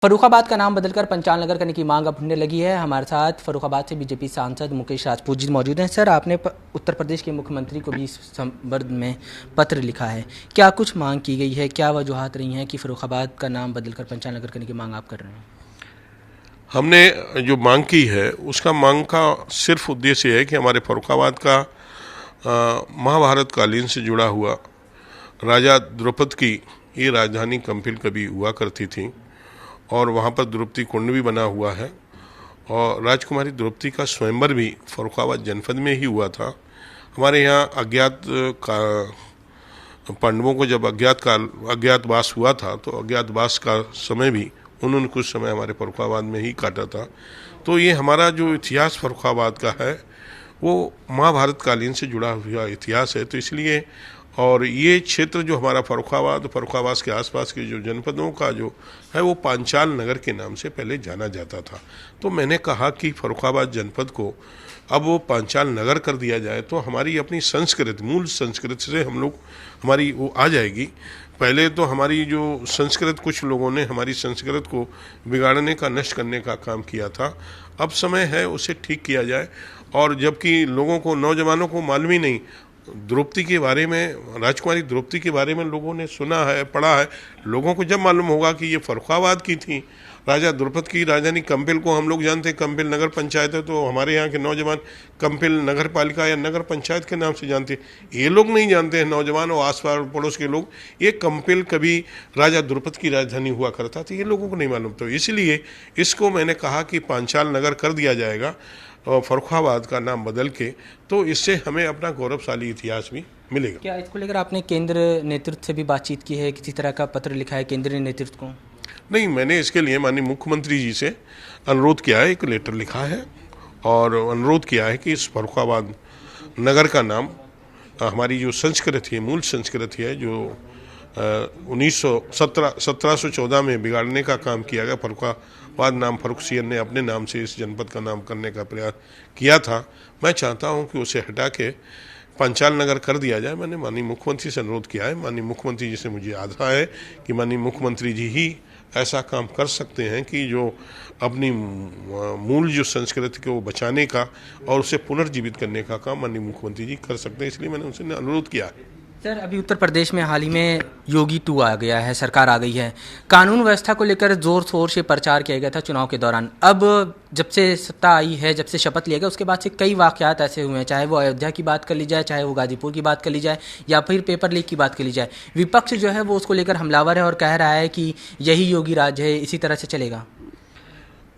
फर्रुखाबाद का नाम बदलकर पंचाल नगर करने की मांग अब उठने लगी है। हमारे साथ फर्रुखाबाद से बीजेपी सांसद मुकेश राजपूत जी मौजूद हैं। सर, आपने उत्तर प्रदेश के मुख्यमंत्री को भी इस संबंध में पत्र लिखा है। क्या कुछ मांग की गई है, क्या वजूहात रही हैं कि फर्रुखाबाद का नाम बदलकर पंचाल नगर करने की मांग आप कर रहे हैं? हमने जो मांग की है उसका मांग का सिर्फ उद्देश्य है कि हमारे फर्रुखाबाद का महाभारत कालीन से जुड़ा हुआ राजा द्रौपद की ये राजधानी कंपिल कभी हुआ करती थी और वहाँ पर द्रौपदी कुंड भी बना हुआ है और राजकुमारी द्रौपदी का स्वयंवर भी फर्रुखाबाद जनपद में ही हुआ था। हमारे यहाँ अज्ञात का पांडवों को जब अज्ञातवास हुआ था तो अज्ञातवास का समय भी उन्होंने कुछ समय हमारे फर्रुखाबाद में ही काटा था। तो ये हमारा जो इतिहास फर्रुखाबाद का है वो महाभारत कालीन से जुड़ा हुआ इतिहास है। तो इसलिए और ये क्षेत्र जो हमारा फर्रुखाबाद के आसपास के जो जनपदों का जो है वो पांचाल नगर के नाम से पहले जाना जाता था। तो मैंने कहा कि फर्रुखाबाद जनपद को अब वो पांचाल नगर कर दिया जाए तो हमारी अपनी संस्कृत मूल संस्कृत से हम लोग हमारी वो आ जाएगी। पहले तो हमारी जो संस्कृत कुछ लोगों ने हमारी संस्कृत को बिगाड़ने का नष्ट करने का काम किया था, अब समय है उसे ठीक किया जाए। और जबकि लोगों को नौजवानों को मालूम ही नहीं द्रौपदी के बारे में, राजकुमारी द्रौपदी के बारे में लोगों ने सुना है, पढ़ा है। लोगों को जब मालूम होगा कि ये फर्रुखाबाद की थी, राजा द्रौपद की राजधानी कंपिल को हम लोग जानते हैं कंपिल नगर पंचायत है, तो हमारे यहाँ के नौजवान कंपिल नगर पालिका या नगर पंचायत के नाम से जानते हैं। ये लोग नहीं जानते हैं, नौजवान और आस पास पड़ोस के लोग, ये कंपिल कभी राजा द्रौपद की राजधानी हुआ करता था, ये लोगों को नहीं मालूम। तो इसलिए इसको मैंने कहा कि पांचाल नगर कर दिया जाएगा और फर्रुखाबाद का नाम बदल के, तो इससे हमें अपना गौरवशाली इतिहास भी मिलेगा। क्या इसको लेकर आपने केंद्र नेतृत्व से भी बातचीत की है, किसी तरह का पत्र लिखा है केंद्रीय नेतृत्व को? नहीं, मैंने इसके लिए माननीय मुख्यमंत्री जी से अनुरोध किया है, एक लेटर लिखा है और अनुरोध किया है कि इस फर्रुखाबाद नगर का नाम हमारी जो संस्कृति है, मूल संस्कृति है, जो 1714 में बिगाड़ने का काम किया गया। फर्रुखाबाद नाम फर्रुखसियन ने अपने नाम से इस जनपद का नाम करने का प्रयास किया था। मैं चाहता हूं कि उसे हटा के पंचाल नगर कर दिया जाए। मैंने माननीय मुख्यमंत्री से अनुरोध किया है। माननीय मुख्यमंत्री जी से मुझे आशा है कि माननीय मुख्यमंत्री जी ही ऐसा काम कर सकते हैं कि जो अपनी मूल जो संस्कृति को बचाने का और उसे पुनर्जीवित करने का काम माननीय मुख्यमंत्री जी कर सकते हैं। इसलिए मैंने उनसे अनुरोध किया है। सर, अभी उत्तर प्रदेश में हाल ही में योगी 2 आ गया है, सरकार आ गई है। कानून व्यवस्था को लेकर जोर शोर से प्रचार किया गया था चुनाव के दौरान। अब जब से सत्ता आई है, जब से शपथ लिया गया, उसके बाद से कई वाकयात ऐसे हुए हैं, चाहे वो अयोध्या की बात कर ली जाए, चाहे वो गाजीपुर की बात कर ली जाए, या फिर पेपर लीक की बात कर ली जाए। विपक्ष जो है वो उसको लेकर हमलावर है और कह रहा है कि यही योगी राज है, इसी तरह से चलेगा।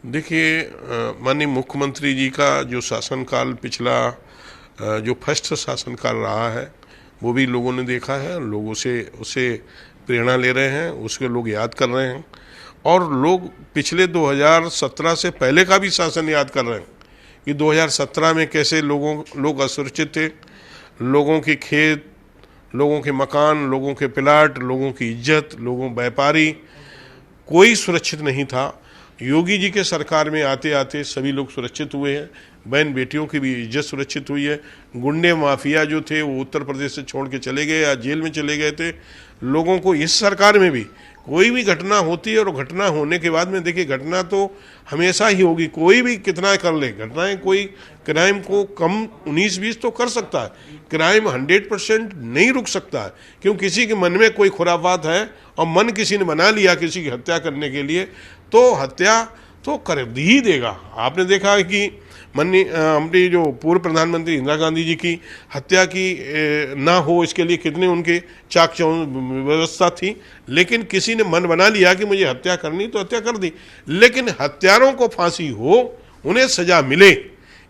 देखिए, माननीय मुख्यमंत्री जी का जो शासनकाल पिछला जो फर्स्ट शासनकाल रहा है वो भी लोगों ने देखा है। लोग उसे प्रेरणा ले रहे हैं, उसके लोग याद कर रहे हैं और लोग पिछले 2017 से पहले का भी शासन याद कर रहे हैं कि 2017 में कैसे लोग असुरक्षित थे। लोगों के खेत, लोगों के मकान, लोगों के प्लाट, लोगों की इज्जत, व्यापारी, कोई सुरक्षित नहीं था। योगी जी के सरकार में आते आते सभी लोग सुरक्षित हुए हैं। बहन बेटियों की भी इज्जत सुरक्षित हुई है। गुंडे माफिया जो थे वो उत्तर प्रदेश से छोड़ के चले गए या जेल में चले गए थे। लोगों को इस सरकार में भी कोई भी घटना होती है और घटना होने के बाद में, देखिए, घटना तो हमेशा ही होगी, कोई भी कितना कर ले घटनाएं, कोई क्राइम को कम 19-20 तो कर सकता है, क्राइम 100% नहीं रुक सकता है। क्यों? किसी के मन में कोई खुराफात है और मन किसी ने बना लिया किसी की हत्या करने के लिए, तो हत्या तो कर ही देगा। आपने देखा है कि हमारी जो पूर्व प्रधानमंत्री इंदिरा गांधी जी की हत्या की ना हो, इसके लिए कितने उनके चाक चौबंद व्यवस्था थी, लेकिन किसी ने मन बना लिया कि मुझे हत्या करनी तो हत्या कर दी। लेकिन हत्यारोों को फांसी हो, उन्हें सजा मिले,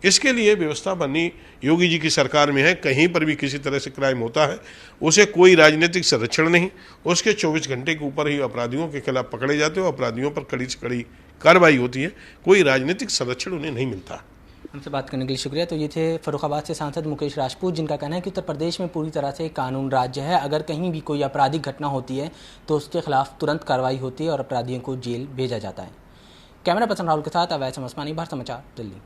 इसके लिए व्यवस्था बनी योगी जी की सरकार में है। कहीं पर भी किसी तरह से क्राइम होता है उसे कोई राजनीतिक संरक्षण नहीं, उसके 24 घंटे के ऊपर ही अपराधियों के खिलाफ पकड़े जाते हो, अपराधियों पर कड़ी से कड़ी कार्रवाई होती है, कोई राजनीतिक संरक्षण उन्हें नहीं मिलता। हमसे बात करने के लिए शुक्रिया। तो ये थे फर्रुखाबाद से सांसद मुकेश राजपूत, जिनका कहना है कि उत्तर प्रदेश में पूरी तरह से कानून राज्य है। अगर कहीं भी कोई आपराधिक घटना होती है तो उसके खिलाफ तुरंत कार्रवाई होती है और अपराधियों को जेल भेजा जाता है। कैमरा पर्सन राहुल के साथ अवैध समस्मानी, भारत समाचार, दिल्ली।